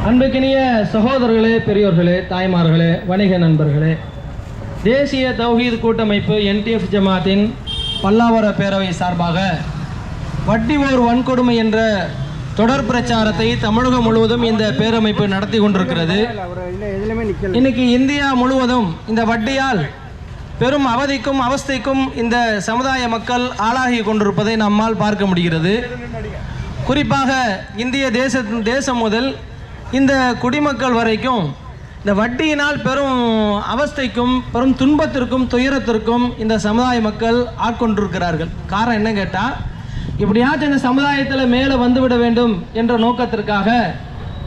அன்புக்கினிய சகோதரர்களே, பெரியோர்களே, தாய்மார்களே, வணிக நண்பர்களே, தேசிய தௌஹீத் கூட்டமைப்பு NTF ஜமாத்தின் பல்லாவர பேரவை சார்பாக வட்டி ஓர் வன்கொடுமை என்ற தொடர் பிரச்சாரத்தை தமிழகம் முழுவதும் இந்த பேரமைப்பு நடத்தி கொண்டிருக்கிறது. இன்னைக்கு இந்தியா முழுவதும் இந்த வட்டியால் பெரும் அவதிக்கும் அவஸ்தைக்கும் இந்த சமுதாய மக்கள் ஆளாகி கொண்டிருப்பதை நம்மால் பார்க்க முடிகிறது. குறிப்பாக இந்திய தேசம் முதல் இந்த குடிமக்கள் வரைக்கும் இந்த வட்டியினால் பெரும் அவஸ்தைக்கும் பெரும் துன்பத்திற்கும் துயரத்திற்கும் இந்த சமுதாய மக்கள் ஆட்கொண்டிருக்கிறார்கள். காரணம் என்ன கேட்டால், இப்படியாச்சும் இந்த சமுதாயத்தில் மேலே வந்துவிட வேண்டும் என்ற நோக்கத்திற்காக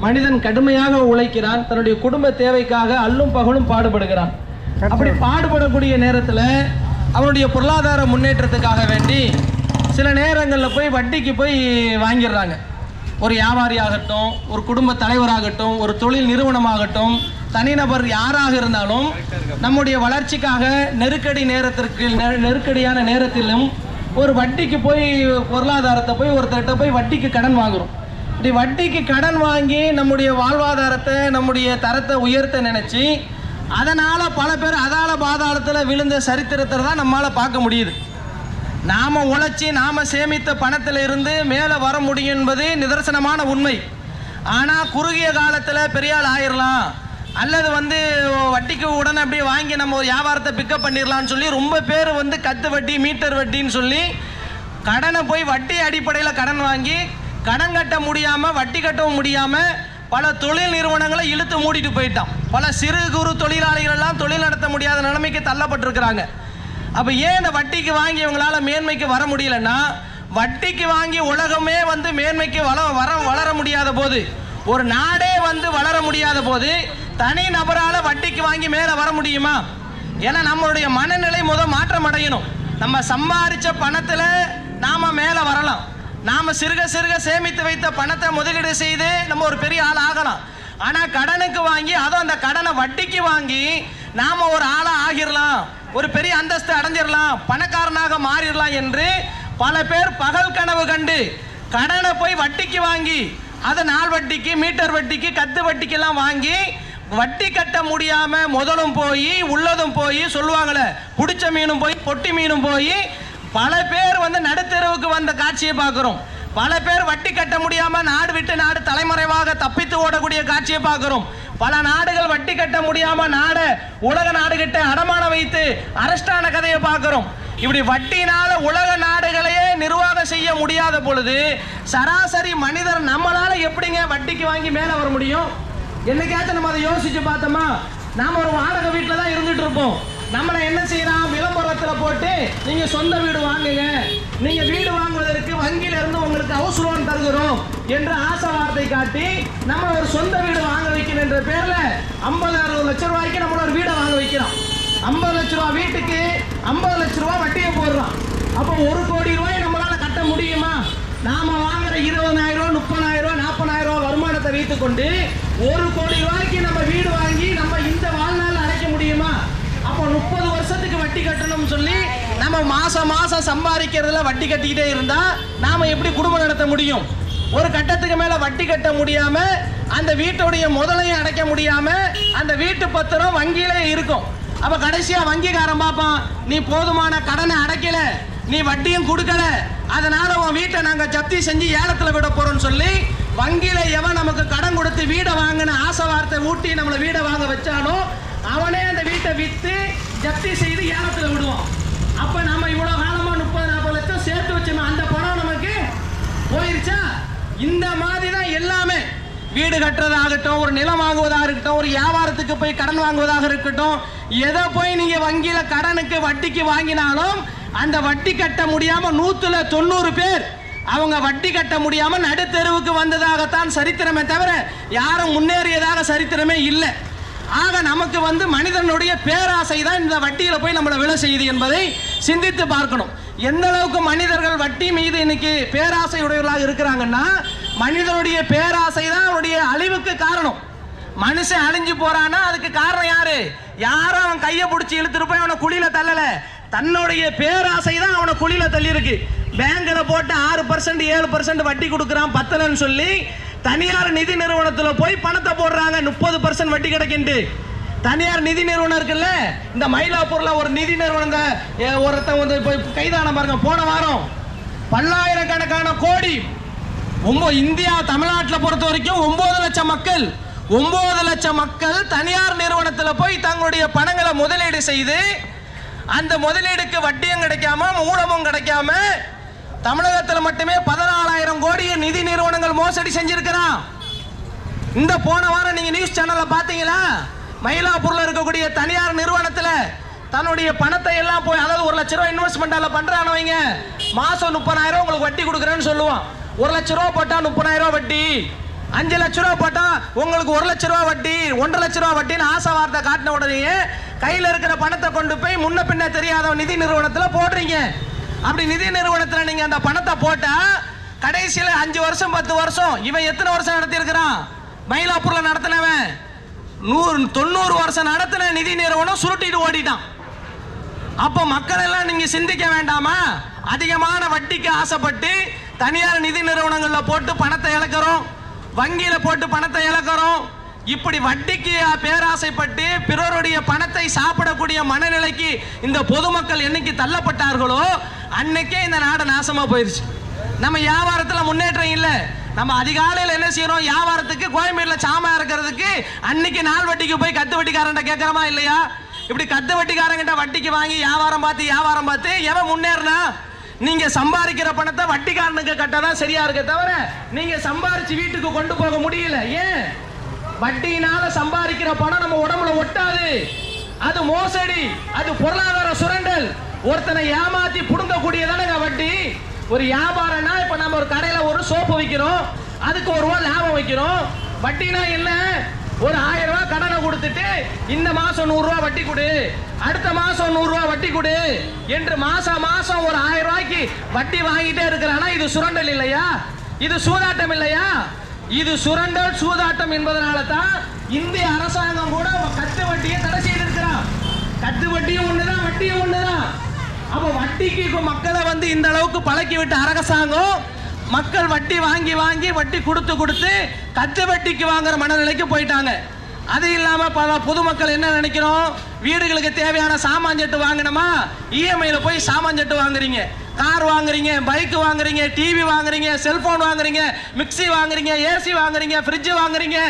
மனிதன் கடுமையாக உழைக்கிறான். தன்னுடைய குடும்ப தேவைக்காக அல்லும் பகலும் பாடுபடுகிறான். அப்படி பாடுபடக்கூடிய நேரத்தில் அவனுடைய பொருளாதார முன்னேற்றத்துக்காக வேண்டி சில நேரங்களில் போய் வட்டிக்கு போய் வாங்கிடுறாங்க. ஒரு வியாபாரி ஆகட்டும், ஒரு குடும்ப தலைவராகட்டும், ஒரு தொழில் நிறுவனமாகட்டும், தனிநபர் யாராக இருந்தாலும் நம்முடைய வளர்ச்சிக்காக நெருக்கடியான நேரத்திலும் ஒரு வட்டிக்கு போய் பொருளாதாரத்தை போய் ஒருத்தர்கிட்ட போய் வட்டிக்கு கடன் வாங்குகிறோம். இப்படி வட்டிக்கு கடன் வாங்கி நம்முடைய வாழ்வாதாரத்தை நம்முடைய தரத்தை உயர்த்த நினச்சி அதனால் பல பேர் அதால பாதாளத்தில் விழுந்த சரித்திரத்தை தான் நம்மளால் பார்க்க முடியுது. நாம் உழைச்சி நாம் சேமித்த பணத்தில் இருந்து மேலே வர முடியும் என்பது நிதர்சனமான உண்மை. ஆனால் குறுகிய காலத்தில் பெரியாள் ஆயிடலாம், அல்லது வட்டிக்கு உடனே அப்படியே வாங்கி நம்ம ஒரு வியாபாரத்தை பிக்கப் பண்ணிடலான்னு சொல்லி ரொம்ப பேர் கத்து வட்டி மீட்டர் வட்டின்னு சொல்லி கடனை போய் வட்டி அடிப்படையில் கடன் வாங்கி கடன் கட்ட முடியாமல் வட்டி கட்டவும் முடியாமல் பல தொழில் நிறுவனங்களை இழுத்து மூடிட்டு போயிட்டான். பல சிறு குறு தொழிலாளிகளெல்லாம் தொழில் நடத்த முடியாத நிலைமைக்கு தள்ளப்பட்டிருக்கிறாங்க. அப்போ ஏன் இந்த வட்டிக்கு வாங்கி இவங்களால மேன்மைக்கு வர முடியலன்னா, வட்டிக்கு வாங்கி உலகமே மேன்மைக்கு வளர முடியாத போது, ஒரு நாடே வளர முடியாத போது தனி நபரால் வட்டிக்கு வாங்கி மேலே வர முடியுமா? ஏன்னா நம்மளுடைய மனநிலை மாற்றம் அடையணும். நம்ம சம்பாதிச்ச பணத்தில் நாம் மேலே வரலாம். நாம் சிறுக சிறுக சேமித்து வைத்த பணத்தை முதலீடு செய்து நம்ம ஒரு பெரிய ஆள் ஆகலாம். ஆனால் கடனுக்கு வாங்கி அதுவும் அந்த கடனை வட்டிக்கு வாங்கி நாம் ஒரு ஆளாக ஆகிடலாம், ஒரு பெரிய அந்தஸ்து அடைஞ்சிடலாம், பணக்காரனாக மாறிடலாம் என்று பல பேர் பகல் கனவு கண்டு கடனை போய் வட்டிக்கு வாங்கி அதை நாள் வட்டிக்கு மீட்டர் வட்டிக்கு கத்து வட்டிக்கெல்லாம் வாங்கி வட்டி கட்ட முடியாமல் முதலும் போய் உள்ளதும் போய் சொல்லுவாங்களே, பிடிச்ச மீனும் போய் பொட்டி மீனும் போய் பல பேர் நடுத்தெருவுக்கு வந்த காட்சியை பார்க்குறோம். பல பேர் வட்டி கட்ட முடியாமல் நாடு விட்டு நாடு தலைமறைவாக தப்பித்து ஓடக்கூடிய காட்சியை பார்க்குறோம். பல நாடுகள் வட்டி கட்ட முடியாமல் உலக நாடுகிட்ட அடமானம் வைத்து அரஸ்டான கதையை பார்க்குறோம். இப்படி வட்டினால உலக நாடுகளையே நிர்வாகம் செய்ய முடியாத பொழுது சராசரி மனிதர் நம்மளால எப்படிங்க வட்டிக்கு வாங்கி மேலே வர முடியும்? என்னைக்காச்சும் நம்ம அதை யோசிச்சு பார்த்தோமா? நாம் ஒரு வாடகை வீட்டில் தான் இருந்துட்டு இருப்போம். நம்மளை என்ன செய்யலாம், விளம்பரத்தில் போட்டு நீங்கள் சொந்த வீடு வாங்குங்க, நீங்கள் வீடு வாங்குவதற்கு வங்கியிலிருந்து உங்களுக்கு ஹவுஸ் லோன் தருகிறோம் என்று ஆசை வார்த்தை காட்டி நம்ம ஒரு சொந்த வீடு வாங்க வைக்கணும் என்ற பேரில் 50-60 லட்சம் ரூபாய்க்கு நம்மள ஒரு வீடை வாங்க வைக்கிறோம். 50 லட்ச ரூபா வீட்டுக்கு 50 லட்ச ரூபா வட்டியை போடுறோம். அப்போ 1 கோடி ரூபாய் நம்மளால் கட்ட முடியுமா? நாம் வாங்குற 20,000, 30,000, 40,000 வருமானத்தை வைத்துக்கொண்டு 1 கோடி ரூபாய்க்கு நம்ம வீடு வாங்கி நம்ம இந்த வாழ்நாள் அடைக்க முடியுமா? அப்போ 30 வருஷத்துக்கு வட்டி கட்டணும்னு சொல்லி நம்ம மாசம் சம்பாதிக்கிறதுல வட்டி கட்டிக்கிட்டே இருந்தா நாம எப்படி குடும்பம் நடத்த முடியும்? ஒரு கட்டத்துக்கு மேல வட்டி கட்ட முடியாம அந்த வீட்டுடைய முதலையும் அடைக்க முடியாம அந்த வீட்டு பத்திரம் வங்கியிலே இருக்கும். அப்ப கடைசியா வங்கிக்காரன் பார்ப்பான், நீ போதுமான கடனை அடைக்கல, நீ வட்டியும் கொடுக்கல, அதனால உன் வீட்டை நாங்க ஜப்தி செஞ்சு ஏலத்துல விட போறோம்னு சொல்லி வங்கியில எவன் நமக்கு கடன் கொடுத்து வீடை வாங்கின ஆசை வார்த்தை ஊட்டி நம்மளை வீடை வாங்க வச்சானோ அவனே அந்த வீட்டை விற்று ஜப்தி செய்து ஏலத்தில் விடுவான். அப்போ நம்ம இவ்வளோ காலமாக 30-40 லட்சம் சேர்த்து வச்சோமே, அந்த பணம் நமக்கு போயிருச்சா? இந்த மாதிரி தான் எல்லாமே, வீடு கட்டுறதாகட்டும், ஒரு நிலம் வாங்குவதாக இருக்கட்டும், ஒரு வியாபாரத்துக்கு போய் கடன் வாங்குவதாக இருக்கட்டும், எதை போய் நீங்கள் வங்கியில் கடனுக்கு வட்டிக்கு வாங்கினாலும் அந்த வட்டி கட்ட முடியாமல் 100-90 பேர் அவங்க வட்டி கட்ட முடியாமல் நடுத்தெருவுக்கு வந்ததாகத்தான் சரித்திரமே தவிர யாரும் முன்னேறியதாக சரித்திரமே இல்லை. ஆக நமக்கு மனிதனுடைய பேராசை தான் இந்த வட்டியில் போய் நம்மளை விலை செய்யுது என்பதை சிந்தித்து பார்க்கணும். எந்த அளவுக்கு மனிதர்கள் வட்டி மீது இன்னைக்கு பேராசை உடையவர்களாக இருக்கிறாங்கன்னா, மனிதனுடைய பேராசை தான் அவனுடைய அழிவுக்கு காரணம். மனுஷன் அழிஞ்சு போறானா அதுக்கு காரணம் யாரு? யாரும் அவன் கையை பிடிச்சி இழுத்துட்டு போய் அவனை குழியில தள்ளல, தன்னுடைய பேராசை தான் அவனை குழியில தள்ளி இருக்கு. பேங்க்ல போட்டு 6% 7% வட்டி கொடுக்குறான் பத்தலன்னு சொல்லி தனியார் நிதி நிறுவனத்தில் போய் பணத்தை போடுறாங்க 30% வட்டி கிடைக்கிண்டு. தனியார் நிதி நிறுவனம் இருக்குல்ல, இந்த மயிலாப்பூர்ல ஒரு நிதி நிறுவனம் ஒருத்தன் வந்து போய் கைதான பாருங்க போன வாரம். பல்லாயிரக்கணக்கான கோடி. இந்தியா தமிழ்நாட்டில் பொறுத்த வரைக்கும் 9 லட்சம் மக்கள், 9 லட்சம் மக்கள் தனியார் நிறுவனத்தில் போய் தங்களுடைய பணங்களை முதலீடு செய்து அந்த முதலீடுக்கு வட்டியும் கிடைக்காம மூலமும் கிடைக்காம தமிழகத்தில் மட்டுமே 14,000 கோடி நிதி நிறுவனங்கள் மோசடி செஞ்சிருக்கிறான். இந்த போன வாரம் நீங்க நியூஸ் சேனல்ல பாத்தீங்களா? மயிலாப்பூர்ல இருக்கக்கூடிய தனியார் நிறுவனத்தில் தன்னுடைய பணத்தை எல்லாம் போய், அதாவது 1 லட்ச ரூபாய் இன்வெஸ்ட்மெண்ட்ல பண்றானவங்க மாசம் 30,000 உங்களுக்கு வட்டி கொடுக்குறேன்னு சொல்லுவான். 1 லட்ச ரூபா போட்டா 30,000 வட்டி, 5 லட்ச ரூபா போட்டா உங்களுக்கு 1 லட்ச ரூபா வட்டி, 1.5 லட்ச ரூபா வட்டின்னு ஆசை வார்த்தை காட்டின உடனே கையில் இருக்கிற பணத்தை கொண்டு போய் முன்ன பின்ன தெரியாத நிதி நிறுவனத்தில் போடுறீங்க. அப்படி நிதி நிறுவனத்தில் நீங்க அந்த பணத்தை போட்டா கடைசியில் 5 வருஷம் 10 வருஷம், இவன் எத்தனை வருஷம் நடத்தி இருக்கிறான்? மயிலாப்பூர்ல நடத்தினவன் 90 வருஷம் நடத்தின நிதி நிறுவனம் சுருட்டிட்டு ஓடிட்டான். அப்ப மக்கள் எல்லாம் நீங்க சிந்திக்க வேண்டாமா? அதிகமான வட்டிக்கு ஆசைப்பட்டு தனியார் நிதி நிறுவனங்கள்ல போட்டு பணத்தை இழக்கிறோம், வங்கியில போட்டு பணத்தை இழக்கிறோம். இப்படி வட்டிக்கு பேராசைப்பட்டு பிறருடைய பணத்தை சாப்பிடக்கூடிய மனநிலைக்கு இந்த பொதுமக்கள் என்னைக்கு தள்ளப்பட்டார்களோ அன்னைக்கே இந்த நாடு நாசமா போயிருச்சு. நம்ம வியாபாரத்தில் முன்னேற்றம் இல்லை. நம்ம அதிகாலையில் என்ன செய்யறோம்? வியாபாரத்துக்கு கோயம்பேடுல சாமான் இறக்கிறதுக்கு அன்னைக்கு நாள் வட்டிக்கு போய் கத்து வட்டிக்காரன் கேட்கறமா இல்லையா? இப்படி கத்து வட்டிக்காரங்கிட்ட வட்டிக்கு வாங்கி வியாபாரம் பார்த்து எவன் முன்னேறினா? நீங்க சம்பாதிக்கிற பணத்தை வட்டிக்காரனுக்கு கட்டதான் சரியா இருக்க தவிர நீங்க சம்பாரிச்சு வீட்டுக்கு கொண்டு போக முடியல. ஏன்? வட்டியினால சம்பாதிக்கிற பணம் நம்ம உடம்புல ஒட்டாது. அது மோசடி, அது பொருளாதார சுரண்டல். ஒருத்தனை ஏமாத்தி புடுங்கக்கூடியதானங்க வட்டி. ஒரு வியாபாரம்னா இப்ப நம்ம ஒரு கடையில ஒரு சோப்பு வைக்கிறோம், அதுக்கு 1 ரூபா லாபம் வைக்கிறோம். வட்டினா என்ன? ஒரு 1000 ரூபாய் கடனை கொடுத்துட்டு இந்த மாசம் 100 ரூபாய் வட்டி கொடு, அடுத்த மாசம் 100 ரூபாய் வட்டி கொடு என்று மாசம் ஒரு 1000 ரூபாய்க்கு வட்டி வாங்கிட்டே இருக்கிறானா இது சுரண்டல் இல்லையா? இது சூதாட்டம் இல்லையா? இது சுரண்டல் சூதாட்டம் என்பதனால தான் இந்திய அரசாங்கம் கூட கத்து வட்டியை தடை செய்திருக்கிறான். கத்து வட்டியும் ஒண்ணுதான், வட்டியும் ஒண்ணுதான். அப்ப வட்டிக்கு மக்களை வந்து இந்த அளவுக்கு பழக்கி விட்ட அரசாங்கம் மக்கள் வட்டி வாங்கி வட்டி கொடுத்து கத்து வட்டிக்கு வாங்குற மனநிலைக்கு போயிட்டாங்க. அது இல்லாம பல பொதுமக்கள் என்ன நினைக்கிறோம்? வீடுகளுக்கு தேவையான சாமான் செட்டு வாங்கணுமா, இஎம்ஐல போய் சாமான் செட்டு வாங்குறீங்க, கார் வாங்குறீங்க, பைக் வாங்குறீங்க, டிவி வாங்குறீங்க, செல்போன் வாங்குறீங்க, மிக்சி வாங்குறீங்க, ஏசி வாங்குறீங்க, ஃப்ரிட்ஜ் வாங்குறீங்க.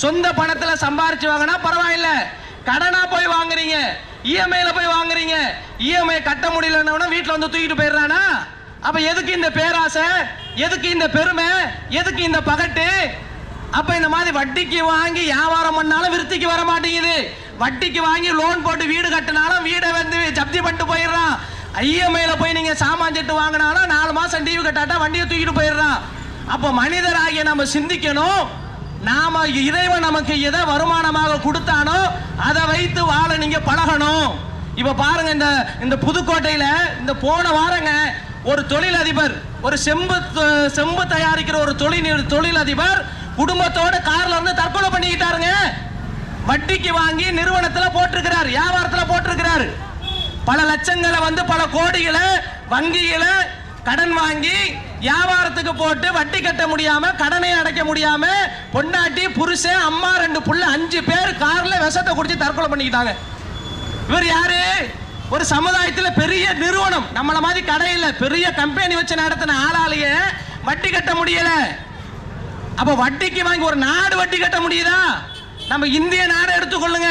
சொந்த பணத்துல சம்பாரிச்சு வாங்கினா பரவாயில்ல, கடனா போய் வாங்குறீங்க, இஎம்ஐல போய் வாங்குறீங்க. இஎம்ஐ கட்ட முடியலன்னா வீட்டில் வந்து தூக்கிட்டு போயிடுறானா? அப்ப எதுக்கு இந்த பேராசை? எதுக்கு இந்த பெருமை? எதுக்கு இந்த பகட்டு? அப்ப இந்த மாதிரி வட்டிக்கு வாங்கி வியாபாரம் பண்ணாலும் விருத்திக்கு வர மாட்டேங்குது. வட்டிக்கு வாங்கி லோன் போட்டு வீடு கட்டினாலும் வீடை வந்து ஜப்தி பண்ணிட்டு போயிடுறான். இஎம்ஐல போய் நீங்க சாமான் செட்டு வாங்கினாலும் 4 மாசம் டிவி கட்டாட்டா வண்டியை தூக்கிட்டு போயிடுறான். அப்போ மனிதராகிய நம்ம சிந்திக்கணும். நாம இறைவன் நமக்கு எதை வருமானமாக கொடுத்தானோ அதை வைத்து வாழ நீங்க பழகணும். இப்ப பாருங்க, இந்த புதுக்கோட்டையில இந்த போன வாரங்க ஒரு தொழிலதிபர், ஒரு செம்பு தயாரிக்கிற ஒரு தொழிலதிபர் குடும்பத்தோட கார்ல இருந்து தற்கொலை பண்ணிக்கிட்டாருங்க. வட்டிக்கு வாங்கி நிறுவனத்தில் போட்டிருக்கிறார், வியாபாரத்தில் போட்டிருக்கிறார். பல லட்சங்களை வந்து பல கோடிகளை வங்கியில கடன் வாங்கி வியாபாரத்துக்கு போட்டு வட்டி கட்ட முடியாம, கடனை அடைக்க முடியாம, பொண்டாட்டி புருஷன் அம்மா 2 புள்ள 5 பேர் கார்ல விஷத்தை குடிச்சு தற்கொலை பண்ணிக்கிட்டாங்க. இவர் யாரு? ஒரு சமுதாயத்தில் பெரிய நிறுவனம், நம்மள மாதிரி கடையில் பெரிய கம்பெனி வச்சு நடத்தின ஆளாலேயே வட்டி கட்ட முடியல. அப்ப வட்டிக்கு வாங்கி ஒரு நாடு வட்டி கட்ட முடியுதா? நம்ம இந்திய நாடு எடுத்துக்கொள்ளுங்க.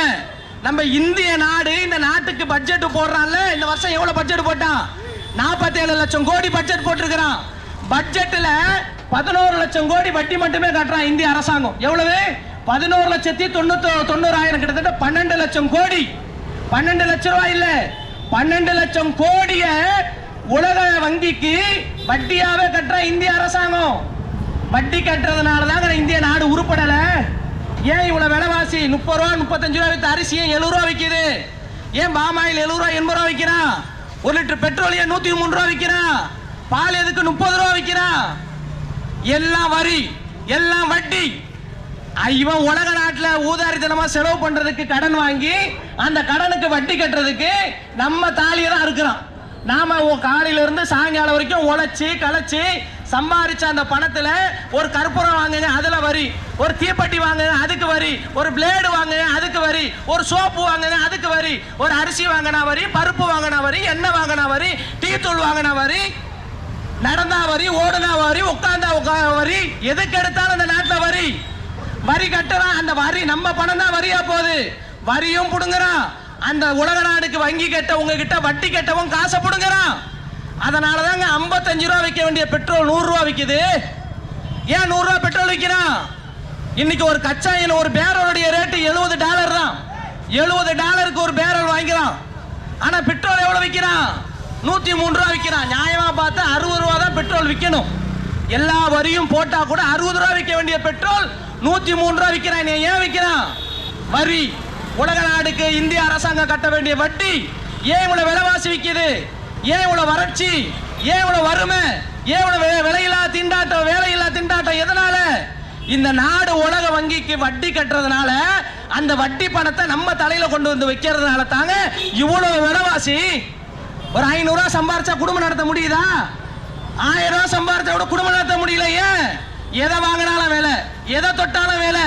நம்ம இந்திய நாடு இந்த நாட்டுக்கு பட்ஜெட் போடுறான்ல, இந்த வருஷம் எவ்வளவு பட்ஜெட் போட்டான்? 47 லட்சம் கோடி பட்ஜெட் போட்டிருக்கிறான். பட்ஜெட்ல 11 லட்சம் கோடி வட்டி மட்டுமே கட்டுறான் இந்திய அரசாங்கம். எவ்வளவு? 11,90,000, கிட்டத்தட்ட 12 லட்சம் கோடி. 12 லட்சம் ரூபாய் இல்ல, 12 லட்சம் கோடிய உலக வங்கிக்கு வட்டியாவே கட்டுற இந்திய அரசாங்கம். வட்டி கட்டுறதுனால தான் இந்திய நாடு உருப்படல. ஏன் இவ்வளவு விலைவாசி? 30 ரூபா 35 ரூபா வித்து அரிசி 70 ரூபா விற்கிது. ஏன் பாமாயில் 70 ரூபா 80 ரூபா விற்கிறான்? 1 லிட்டர் பெட்ரோல் 103 ரூபா விற்கிறான்? பால் எதுக்கு 30 ரூபா விற்கிறான்? எல்லாம் வரி, எல்லாம் வட்டி. இவன் உலக நாட்டில் ஊதாரித்தனமா செலவு பண்றதுக்கு கடன் வாங்கி அந்த கடனுக்கு வட்டி கட்டுறதுக்கு நம்ம தாலியை தான் இருக்கிறோம். நாம காலையில இருந்து சாயங்காலம் வரைக்கும் உழைச்சி களைச்சி சம்பாரிச்ச அந்த பணத்துல ஒரு கற்பூரம் வாங்குங்க அதுல வரி, ஒரு தீப்பெட்டி வாங்குங்க அதுக்கு வரி, ஒரு பிளேடு வாங்குங்க அதுக்கு வரி, ஒரு சோப்பு வாங்குங்க அதுக்கு வரி, ஒரு அரிசி வாங்கினா வரி, பருப்பு வாங்கினா வரி, எண்ணெய் வாங்கினா வரி, டீ தூள் வாங்கினா வரி, நடந்தா வரி, ஓடுனா வரி, உட்கார்ந்தா வரி, எதுக்கு எடுத்தாலும் அந்த நாட்டில் வரி. வரி கட்டுறான். அந்த வரி நம்ம பணம் தான் வரியா போகுது. வரியும் புடுங்குறான். அந்த உலக நாடுக்கு வங்கி கட்ட உங்ககிட்ட வட்டி கட்டவும் காசை புடுங்குறான். அதனாலதாங்க 55 ரூபா விற்க வேண்டிய பெட்ரோல் 100 ரூபா விற்குது. ஏன் 100 ரூபா பெட்ரோல் விற்கிறான்? இன்னைக்கு ஒரு கச்சா எண்ணெய் ஒரு பேரலுடைய ரேட்டு $70 தான். $70 ஒரு பேரல் வாங்கிறான். ஆனா பெட்ரோல் எவ்வளவு விற்கிறான்? 103 ரூபா விற்கிறான். நியாயமா பார்த்தா 60 ரூபா தான் பெட்ரோல் விற்கணும். எல்லா வரியும் போட்டா கூட 60 ரூபா விற்க வேண்டிய பெட்ரோல் 103 ரூபா விற்கிறான். ஏன் விற்கிறான்? வரி. உலக நாடுக்கு இந்திய அரசாங்கம் கட்ட வேண்டிய வட்டி. ஏன் இவ்வளவு விலைவாசி விற்குது? ஏன் இவ்வளவு வறட்சி? ஏன் இவ்வளவு வறுமை? ஏன் இவ்வளவு விலையில்லா திண்டாட்டம், வேலையில்லா திண்டாட்டம்? எதனால? இந்த நாடு உலக வங்கிக்கு வட்டி கட்டுறதுனால, அந்த வட்டி பணத்தை நம்ம தலையில கொண்டு வந்து வைக்கிறதுனால தாங்க இவ்வளவு விலைவாசி. ஒரு 500 ரூபா சம்பாரிச்சா குடும்பம் நடத்த முடியுதா? 1000 ரூபா சம்பாரிச்சா கூட குடும்பம் நடத்த முடியல. ஏன்? எதை வாங்கினாலும் வேலை, எதை தொட்டாலும் வேலை.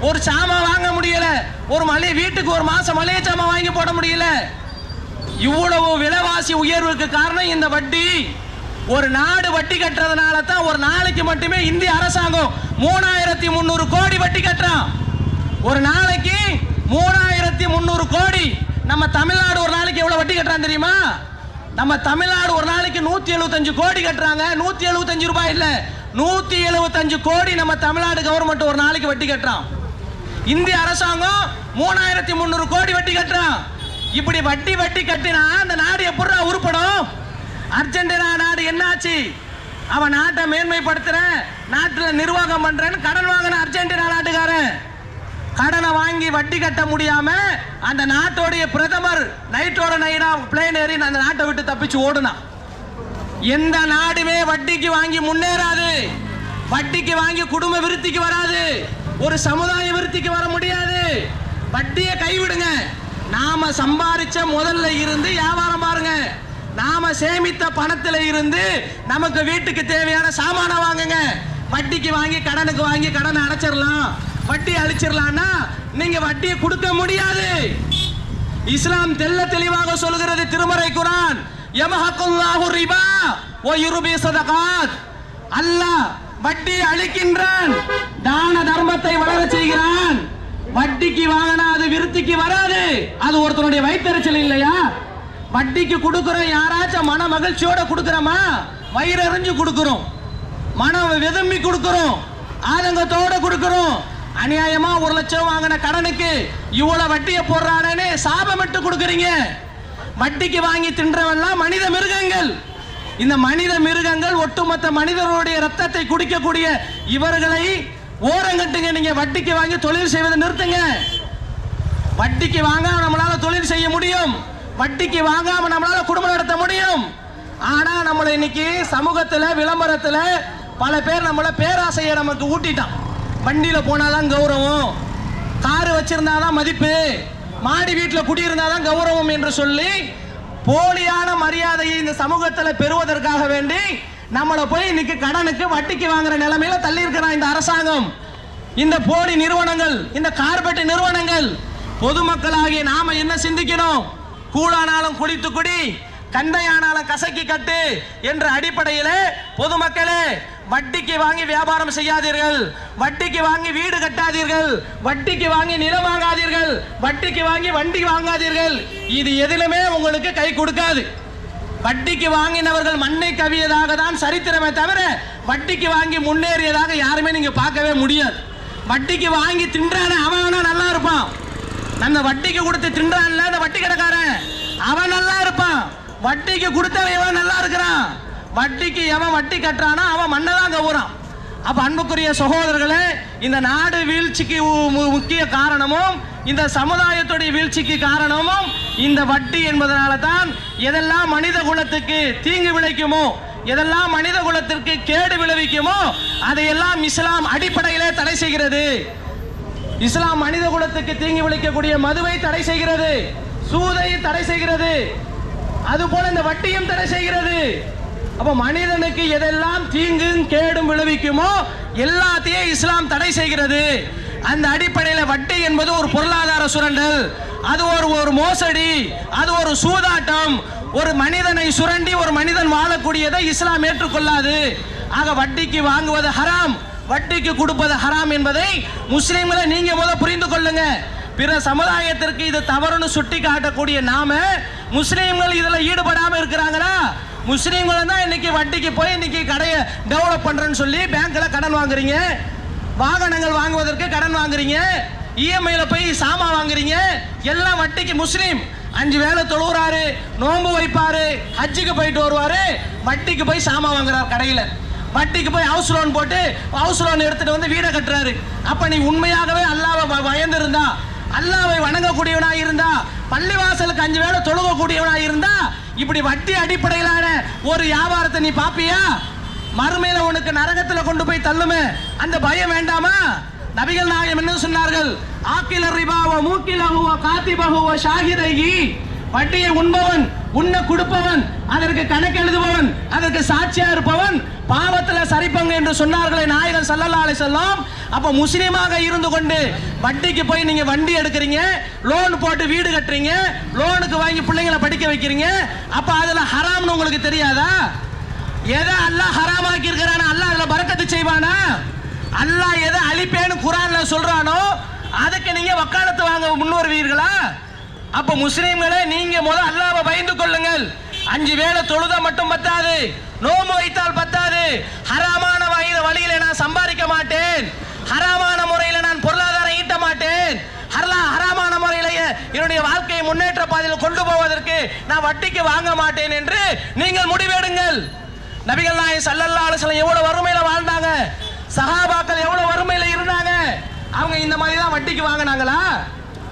ஒரு சாமான் வாங்க முடியல, ஒரு வீட்டுக்கு ஒரு மாசம் மளிகை சாமான் வாங்கி போட முடியல. இவ்வளவு விலைவாசி உயர்வுக்கு காரணம் இந்த வட்டி. ஒரு நாடு வட்டி கட்டுறதுனால தான் ஒரு நாளைக்கு மட்டுமே இந்திய அரசாங்கம் 3300 கோடி வட்டி கட்டுறான். ஒரு நாளைக்கு 3300 கோடி. நம்ம தமிழ்நாடு ஒரு நாளைக்கு எவ்வளவு வட்டி கட்டுறான் தெரியுமா? நம்ம தமிழ்நாடு ஒரு நாளைக்கு 175 கோடி கட்டுறாங்க. 175 ரூபாய் இல்ல, 175 கோடி நம்ம தமிழ்நாடு கவர்மெண்ட் ஒரு நாளைக்கு வட்டி கட்டுறான். இந்திய அரசாங்கம் 3300 கோடி வட்டி கட்டுறான். இப்படி வட்டி வட்டி கட்டினா அந்த நாடு எப்படி உருப்படும்? அர்ஜென்டினா நாடு என்னாச்சு? அவன் நாட்டை மேன்மைப்படுத்துறேன், நாட்டில் நிர்வாகம் பண்றேன்னு கடன் வாங்கின அர்ஜென்டினா நாட்டுக்காரன் கடனை வாங்கி வட்டி கட்ட முடியாம அந்த நாட்டோடைய பிரதமர் நைட்டோட நைட்டா பிளேன் ஏறி அந்த நாட்டை விட்டு தப்பிச்சு ஓடுனா. எந்த நாடுமே வட்டிக்கு வாங்கி முன்னேறாது. வட்டிக்கு வாங்கி குடும்ப விருத்திக்கு வராது. ஒரு சமுதாய விருத்திக்கு வர முடியாது. வட்டியை கைவிடுங்க. நாம சம்பாதிச்ச முதல்ல இருந்து வியாபாரம் பாருங்க. நாம சேமித்த பணத்துல இருந்து நமக்கு வீட்டுக்கு தேவையான சாமான வாங்குங்க. வட்டிக்கு வாங்கி கடனுக்கு வாங்கி கடனை அடைச்சிடலாம், வட்டி அழிச்சிடலாம்னா நீங்க வட்டியை கொடுக்க முடியாது. இஸ்லாம் தெல்ல தெளிவாக சொல்கிறது. திருமறை குர்ஆன், யமஹக்குல்லாஹு ரிபா வ யுர்பி ஸதகாத். அல்லாஹ் வட்டி அழிக்கின்றான், தான தர்மத்தை வளர செய்கிறான். வட்டிக்கு வாங்கினா அது விருத்திக்கு வராது. அது ஒருத்தருடைய வயிற்றெரிச்சல் இல்லையா? வட்டிக்கு கொடுக்கிறோம், யாராச்சும் மன மகிழ்ச்சியோட கொடுக்கிறோமா? வயிறறிஞ்சு கொடுக்கிறோம், மனம் விரும்பி கொடுக்கிறோம், ஆதங்கத்தோட கொடுக்கிறோம். அநியாயமா 1 லட்சம் வாங்கின கடனுக்கு இவ்வளவு வட்டியை போடுறானே சாபமிட்டு கொடுக்குறீங்க. வட்டிக்கு வாங்கி தின்றவெல்லாம் மனித மிருகங்கள். இந்த மனித மிருகங்கள் ஒட்டுமொத்த மனிதர்களுடைய ரத்தத்தை குடிக்கக்கூடிய இவர்களை ஓரங்கட்டுங்க. நீங்க வட்டிக்கு வாங்கி தொழில் செய்வதை நிறுத்துங்க. வட்டிக்கு வாங்காம நம்மளால தொழில் செய்ய முடியும், வட்டிக்கு வாங்காம நம்மளால குடும்பம் நடத்த முடியும். ஆனா நம்மள இன்னைக்கு சமூகத்துல விளம்பரத்துல பல பேர் நம்மள பேராசையை நமக்கு ஊட்டிட்டான். வண்டியில போனாதான் கௌரவம், காரு வச்சிருந்தாதான் மதிப்பு, மாடி வீட்டில் குடியிருந்தாதான் கௌரவம் என்று சொல்லி போலியான மரியாதையை இந்த சமூகத்தில் பெறுவதற்காக வேண்டி நம்மளை போய் இன்னைக்கு கடனுக்கு வட்டிக்கு வாங்குற நிலைமையில தள்ளி இருக்கிறான் இந்த அரசாங்கம், இந்த போலி நிறுவனங்கள், இந்த கார்பரேட் நிறுவனங்கள். பொதுமக்களாகிய நாம என்ன சிந்திக்கணும்? கூழானாலும் குடித்து குடி, கண்டையானாலும் கசக்கி கட்டு என்ற அடிப்படையில் பொதுமக்களே வட்டிக்கு வாங்கி வியாபாரம் செய்யாதீர்கள், வட்டிக்கு வாங்கி வீடு கட்டாதீர்கள், வட்டிக்கு வாங்கி நிலம் வாங்காதீர்கள், வட்டிக்கு வாங்கி வண்டி வாங்காதீர்கள். இது எதிலுமே உங்களுக்கு கை கொடுக்காது. வட்டிக்கு வாங்கினவர்கள் மண்ணை கவியதாக தான் சரித்திரமே தவிர வட்டிக்கு வாங்கி முன்னேறியதாக யாருமே நீங்க பார்க்கவே முடியாது. வட்டிக்கு வாங்கி தின்றான அவன் நல்லா இருப்பான். நம்ம வட்டிக்கு கொடுத்து தின்றான்ல அந்த வட்டி கடைக்காரன் அவன் நல்லா இருப்பான். வட்டிக்கு கொடுத்தவன் எவன் நல்லா இருக்கிறான்? வட்டிக்கு எவன் வட்டி கட்டுறானா அவன் மண்ணை தான் கவுறான். அப்ப அன்புக்குரிய சகோதரர்களே, இந்த நாடு வீழ்ச்சிக்கு முக்கிய காரணமும் இந்த சமுதாயத்துடைய வீழ்ச்சிக்கு காரணமும் இந்த வட்டி என்பதனால தான். எதெல்லாம் மனித குலத்துக்கு தீங்கு விளைக்குமோ, எதெல்லாம் மனித குலத்திற்கு கேடு விளைவிக்குமோ அதையெல்லாம் இஸ்லாம் அடிப்படையிலே தடை செய்கிறது. இஸ்லாம் மனித குலத்துக்கு தீங்கு விளைக்கக்கூடிய மதுவை தடை செய்கிறது, சூதை தடை செய்கிறது, அதுபோல இந்த வட்டியும் தடை செய்கிறது. அப்ப மனிதனுக்கு எதெல்லாம் தீங்கும் கேடும் விளைவிக்குமோ எல்லாத்தையும் இஸ்லாம் தடை செய்கிறது. அந்த அடிப்படையில் வட்டி என்பது ஒரு பொருளாதார சுரண்டல், அது ஒரு மோசடி, அது ஒரு சூதாட்டம். ஒரு மனிதனை சுரண்டி ஒரு மனிதன் வாழக்கூடியதை இஸ்லாம் ஏற்றுக்கொள்ளாது. ஆக வட்டிக்கு வாங்குவது ஹராம், வட்டிக்கு கொடுப்பது ஹராம் என்பதை முஸ்லிம்களை நீங்க புரிந்து கொள்ளுங்க. பிற சமுதாயத்திற்கு இது தவறுன்னு சுட்டி காட்டக்கூடிய நாம முஸ்லிம்கள் இதுல ஈடுபடாம இருக்கிறாங்களா? முஸ்லிம்கள் தான் இன்னைக்கு வட்டிக்கு போய் இன்னைக்கு கடையை டெவலப் பண்றேன்னு சொல்லி பேங்க்ல கடன் வாங்குறீங்க, வாகனங்கள் வாங்குவதற்கு கடன் வாங்குறீங்க, இஎம்ஐல போய் சாமான் வாங்குறீங்க, எல்லாம் வட்டிக்கு. முஸ்லீம் 5 வேளை தொழுகிறாரு, நோன்பு வைப்பாரு, ஹஜ்ஜுக்கு போயிட்டு வருவாரு, வட்டிக்கு போய் சாமான் வாங்குறாரு கடையில. வட்டிக்கு போய் ஹவுஸ் லோன் போட்டு ஹவுஸ் லோன் எடுத்துட்டு வந்து வீடை கட்டுறாரு. அப்ப நீ உண்மையாகவே அல்லாஹ்வை பயந்து இருந்தா, அல்லாஹ்வை வணங்கக்கூடியவனாக இருந்தா, பள்ளிவாசலுக்கு 5 வேளை தொழுகக்கூடியவனாக இருந்தா, இப்படி வட்டி அடிப்படையிலான ஒரு வியாபாரத்தை நீ பாப்பியா? மறுமையில உனக்கு நரகத்துல கொண்டு போய் தள்ளுமே, அந்த பயம் வேண்டாமா? நபிகள் நாயகம் என்ன சொன்னார்கள்? ஆக்கில ரிபாவ மூக்கிலஹுவ காத்திபஹுவ ஷாஹிதைஹி, வட்டியை உண்பவன், உண்ண கொடுப்பவன், அதற்கு கணக்கு எழுதுபவன், அதற்கு சாட்சியா இருப்பவன் பாவத்துல சரிப்பங்க என்று சொன்னார்களே நாயகர் ஸல்லல்லாஹு அலைஹி வஸல்லம். அப்ப முஸ்லிமாக இருந்து கொண்டு வட்டிக்கு போய் நீங்க வண்டி எடுக்கிறீங்க, லோன் போட்டு வீடு கட்டுறீங்க, லோனுக்கு வாங்கி பிள்ளைங்களை படிக்க வைக்கிறீங்க. அப்ப அதுல ஹராம்னு உங்களுக்கு தெரியாதா? எதை அல்லாஹ் ஹராமாக்கி இருக்கிறானா அல்லாஹ் அதுல பரக்கத்து செய்வானா? அல்லாஹ் எதை அழிப்பேன்னு குர்ஆன்ல சொல்றானோ அதுக்கு நீங்க வக்காலத்து வாங்க முன்வருவீர்களா? அப்ப முஸ்லிம்களே, நீங்க முதல்ல அல்லாஹ்வை பயந்து கொள்ளுங்கள். 5 வேளை தொழுதா மட்டும் பத்தாது, நோன்பு வைத்தால் பத்தாது. ஹராமான வழியில நான் சம்பாதிக்க மாட்டேன், ஹராமான முறையில நான் பொருளாதாரம் ஈட்ட மாட்டேன், ஹராமான முறையிலேயே என்னுடைய வாழ்க்கையை முன்னேற்ற பாதையில் கொண்டு போவதற்கு நான் வட்டிக்கு வாங்க மாட்டேன் என்று நீங்கள் முடிவெடுங்கள். நபிகள் நாயகம் ஸல்லல்லாஹு அலைஹி வஸல்லம் எவ்வளவு வறுமையில வாழ்ந்தாங்க, சஹாபாக்கள் எவ்வளவு வறுமையில இருந்தாங்க. அவங்க இந்த மாதிரி தான் வட்டிக்கு வாங்கினாங்களா?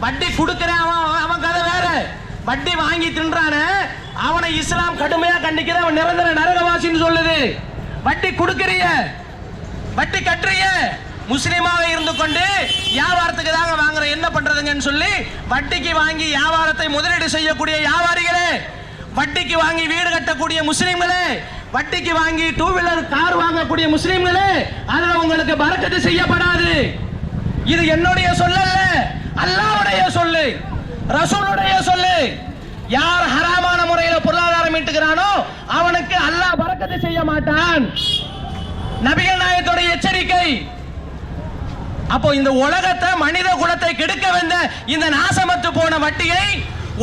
வட்டி கொடுக்கிறேன் அவன் கதை வேற. வட்டி வாங்கி தின்றானே அவனை இஸ்லாம் கடுமையா கண்டிக்கிற, அவன் நிரந்தர நரகவாசின்னு சொல்லுது. வட்டி கொடுக்கறிய, வட்டி கட்டுறிய, முஸ்லிமாக இருந்து கொண்டு வியாபாரத்துக்கு தாங்க வாங்குற, என்ன பண்றதுங்கன்னு சொல்லி வட்டிக்கு வாங்கி வியாபாரத்தை முதலீடு செய்யக்கூடிய வியாபாரிகளே, வட்டிக்கு வாங்கி வீடு கட்டக்கூடிய முஸ்லிம்களே, வட்டிக்கு வாங்கி 2 வீலர் கார் வாங்கக்கூடிய முஸ்லிம்களே, அதுல உங்களுக்கு பரக்கத்து செய்யப்படாது. இது என்னுடைய சொல்லல்ல, அல்லாஹ்வுடைய சொல்லு, ரசூலுடைய சொல்லு. யார் ஹராமான முறையில பொருளாதாரம் ஈட்டுகிறானோ அவனுக்கு அல்லாஹ் பரக்கத்து செய்ய மாட்டான். நபிகள் நாயகத்துடைய எச்சரிக்கை. அப்போ இந்த உலகத்தை, மனித குலத்தை கெடுக்க வந்த இந்த நாசமத்து போன வட்டியை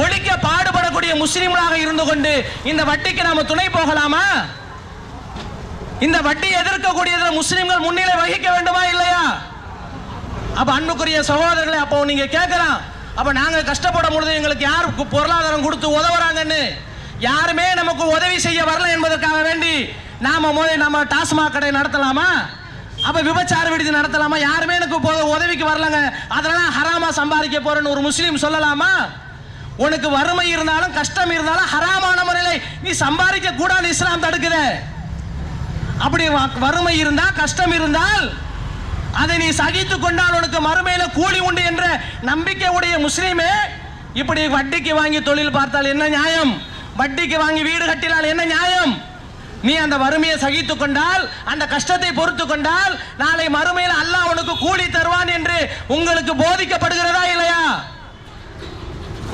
ஒழிக்க பாடுபடக்கூடிய முஸ்லிம்களாக இருந்து கொண்டு இந்த வட்டிக்கு நாம துணை போகலாமா? இந்த வட்டி எதிர்க்கக்கூடியதுல முஸ்லிம்கள் முன்னிலை வகிக்க வேண்டுமா இல்லையா? அப்ப அன்புக்குரிய சகோதரர்களே, அப்போ நீங்க கேட்கலாம், அப்ப நாங்க கஷ்டப்படும் பொழுது எங்களுக்கு யாருக்கு பொருளாதாரம் கொடுத்து உதவுறாங்கன்னு? யாருமே நமக்கு உதவி செய்ய வரல என்பதற்காக வேண்டி நாம டாஸ்மாக் கடை நடத்தலாமா? அப்ப விபச்சார விடுதி நடத்தலாமா? யாருமே எனக்கு உதவிக்கு வரலங்க, அதனால ஹராமா சம்பாதிக்க போறேன்னு ஒரு முஸ்லீம் சொல்லலாமா? உனக்கு வறுமை இருந்தாலும் கஷ்டம் இருந்தாலும் ஹராமான முறையில நீ சம்பாதிக்க கூடாது, இஸ்லாம் தடுக்குது. அப்படி வறுமை இருந்தா கஷ்டம் இருந்தால் அதை நீ சகித்து கொண்டால் உனக்கு மறுமையில கூலி உண்டு என்ற நம்பிக்கை உடைய முஸ்லீமே இப்படி வட்டிக்கு வாங்கி தொழில் பார்த்தால் என்ன நியாயம்? வட்டிக்கு வாங்கி வீடு கட்டினால் என்ன நியாயம்? நீ அந்த வறுமையை சகித்து கொண்டால், அந்த கஷ்டத்தை பொறுத்து கொண்டால் நாளை மறுமையில் அல்லாஹ் உனக்கு கூலி தருவான் என்று உங்களுக்கு போதிக்கப்படுகிறதா இல்லையா?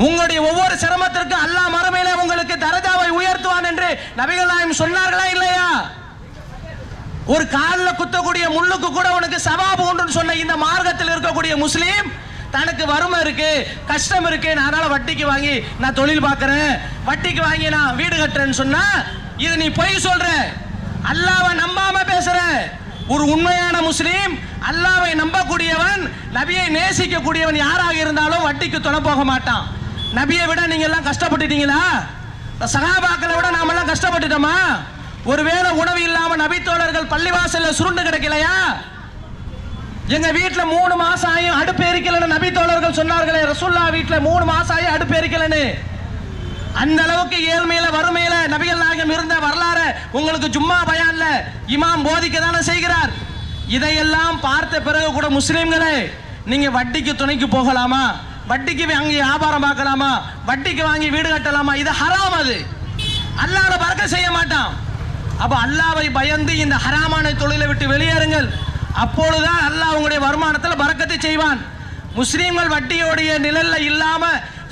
உங்களுடைய ஒவ்வொரு சிரமத்திற்கு அல்லாஹ் மறுமையில உங்களுக்கு தரஜாவை உயர்த்துவான் என்று நபிகள் நாயகம் சொன்னார்களா இல்லையா? ஒரு காலில் குத்தக்கூடிய முள்ளுக்கு கூட உனக்கு சவாபு உண்டுன்னு சொன்ன இந்த மார்க்கத்தில் இருக்கக்கூடிய முஸ்லீம் தனக்கு வறுமை இருக்கு, கஷ்டம் இருக்கு, அதனால வட்டிக்கு வாங்கி நான் தொழில் பார்க்கிறேன், வட்டிக்கு வாங்கி நான் வீடு கட்டுறேன்னு சொன்னா இது நீ பொய் சொல்ற, அல்லாஹ்வை நம்பாம பேசுற. ஒரு உண்மையான முஸ்லீம், அல்லாஹ்வை நம்பக்கூடியவன், நபியை நேசிக்கக்கூடியவன் யாராக இருந்தாலும் வட்டிக்கு துணை போக மாட்டான். நபியை விட நீங்க எல்லாம் கஷ்டப்பட்டுட்டீங்களா? சஹாபாக்களை விட நாம எல்லாம் கஷ்டப்பட்டுட்டோமா? ஒருவேளை உணவு இல்லாம நபித்தோழர்கள் பள்ளிவாசல்ல சுருண்டு கிடக்கலையா? எங்க வீட்டுல 3 மாசம் ஆயும் அடுப்பு எரிக்கலன்னு நபித்தோழர்கள் சொன்னார்களே, ரசூலுல்லாஹ் வீட்டுல 3 மாசம் ஆயும் அடுப்பு எரிக்கலன்னு. அந்த அளவுக்கு ஏழ்மையில வறுமையில நபிகள் நாயகம் இருந்த வரலாறு உங்களுக்கு ஜும்மா பயான்ல இமாம் போதிக்க தானே செய்கிறார். இதையெல்லாம் பார்த்த பிறகு கூட முஸ்லிம்களே, நீங்க வட்டிக்கு துணைக்கு போகலாமா? வட்டிக்கு வாங்கி வியாபாரம் பார்க்கலாமா? வட்டிக்கு வாங்கி வீடு கட்டலாமா? இது ஹராம். அது அல்லாஹ் பரக்கத் செய்ய மாட்டான். அப்போ அல்லாவை பயந்து இந்த ஹராமான தொழிலை விட்டு வெளியேறுங்கள். அப்பொழுதுதான் அல்லாஹ் உங்களுடைய வருமானத்தில் பரக்கத்தை செய்வான். முஸ்லீம்கள் வட்டியோடைய நிழல்ல இல்லாம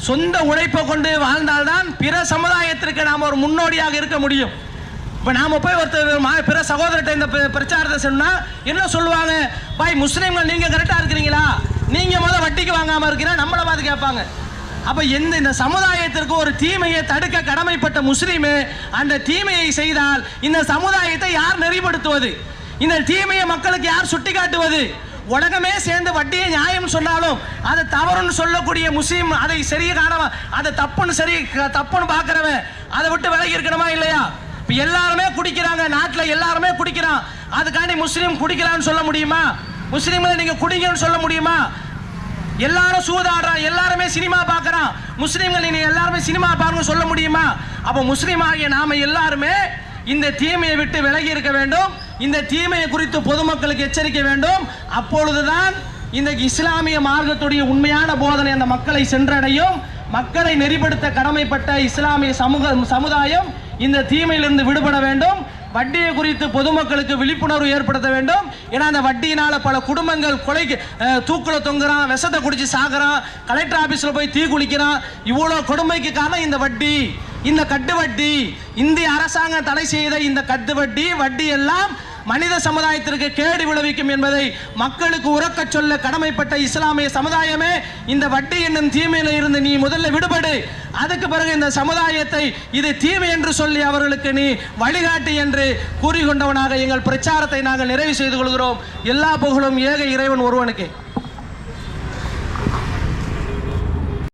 சொந்த உழைப்பை கொண்டு வாழ்ந்தால்தான் பிற சமுதாயத்திற்கு நாம் ஒரு முன்னோடியாக இருக்க முடியும். இப்போ நாம் போய் ஒருத்தர் பிற சகோதரர்கிட்ட இந்த பிரச்சாரத்தை சொன்னால் என்ன சொல்லுவாங்க? பாய் முஸ்லீம்கள் நீங்கள் கரெக்டாக இருக்கிறீங்களா, நீங்கள் முதல் வட்டிக்கு வாங்காமல் இருக்கிறா நம்மளை பார்த்து கேட்பாங்க. அப்போ இந்த சமுதாயத்திற்கு ஒரு தீமையை தடுக்க கடமைப்பட்ட முஸ்லீமு அந்த தீமையை செய்தால் இந்த சமுதாயத்தை யார் நெறிப்படுத்துவது? இந்த தீமையை மக்களுக்கு யார் சுட்டி காட்டுவது? உலகமே சேர்ந்து வட்டியை நியாயம் சொன்னாலும் அதை தவறுன்னு சொல்லக்கூடிய முஸ்லீம் அதை சரியை காணவா, அதை தப்புன்னு பார்க்குறவன் அதை விட்டு விலகி இருக்கணுமா இல்லையா? இப்போ எல்லாருமே குடிக்கிறாங்க, நாட்டில் எல்லாருமே குடிக்கிறான், அதுக்காண்டி முஸ்லீம் குடிக்கிறான்னு சொல்ல முடியுமா? முஸ்லீம்களை நீங்கள் குடிங்கன்னு சொல்ல முடியுமா? எல்லாரும் சூதாடுறான், எல்லாருமே சினிமா பார்க்குறான், முஸ்லீம்கள் நீங்கள் எல்லாருமே சினிமா பாருங்க சொல்ல முடியுமா? அப்போ முஸ்லீம் ஆகிய நாம எல்லாருமே இந்த தீமையை விட்டு விலகி இருக்க வேண்டும். இந்த தீமையை குறித்து பொதுமக்களுக்கு எச்சரிக்க வேண்டும். அப்பொழுதுதான் இந்த இஸ்லாமிய மார்க்கத்துடைய உண்மையான போதனை அந்த மக்களை சென்றடையும். மக்களை நெறிப்படுத்த கடமைப்பட்ட இஸ்லாமிய சமுதாயம் இந்த தீமையிலிருந்து விடுபட வேண்டும். வட்டியை குறித்து பொதுமக்களுக்கு விழிப்புணர்வு ஏற்படுத்த வேண்டும். ஏன்னா அந்த வட்டியினால பல குடும்பங்கள் கொலைக்கு தூக்கில் தொங்குறான், விஷத்தை குடிச்சு சாகுறான், கலெக்டர் ஆபீஸில் போய் தீ குளிக்கிறான். இவ்வளோ கொடுமைக்கு காரணம் இந்த வட்டி, இந்த கட்டு வட்டி. இந்திய அரசாங்கம் தடை செய்த இந்த கட்டு வட்டி எல்லாம் மனித சமுதாயத்திற்கு கேடு விளைவிக்கும் என்பதை மக்களுக்கு உறக்க சொல்ல கடமைப்பட்ட இஸ்லாமிய சமுதாயமே இந்த வட்டி என்னும் தீமையில இருந்து நீ முதல்ல விடுபடு. அதுக்கு பிறகு இந்த சமுதாயத்தை இது தீமை என்று சொல்லி அவர்களுக்கு நீ வழிகாட்டு என்று கூறிக்கொண்டவனாக எங்கள் பிரச்சாரத்தை நாங்கள் நிறைவு செய்து கொள்கிறோம். எல்லா புகழும் ஏக இறைவன் ஒருவனுக்கு.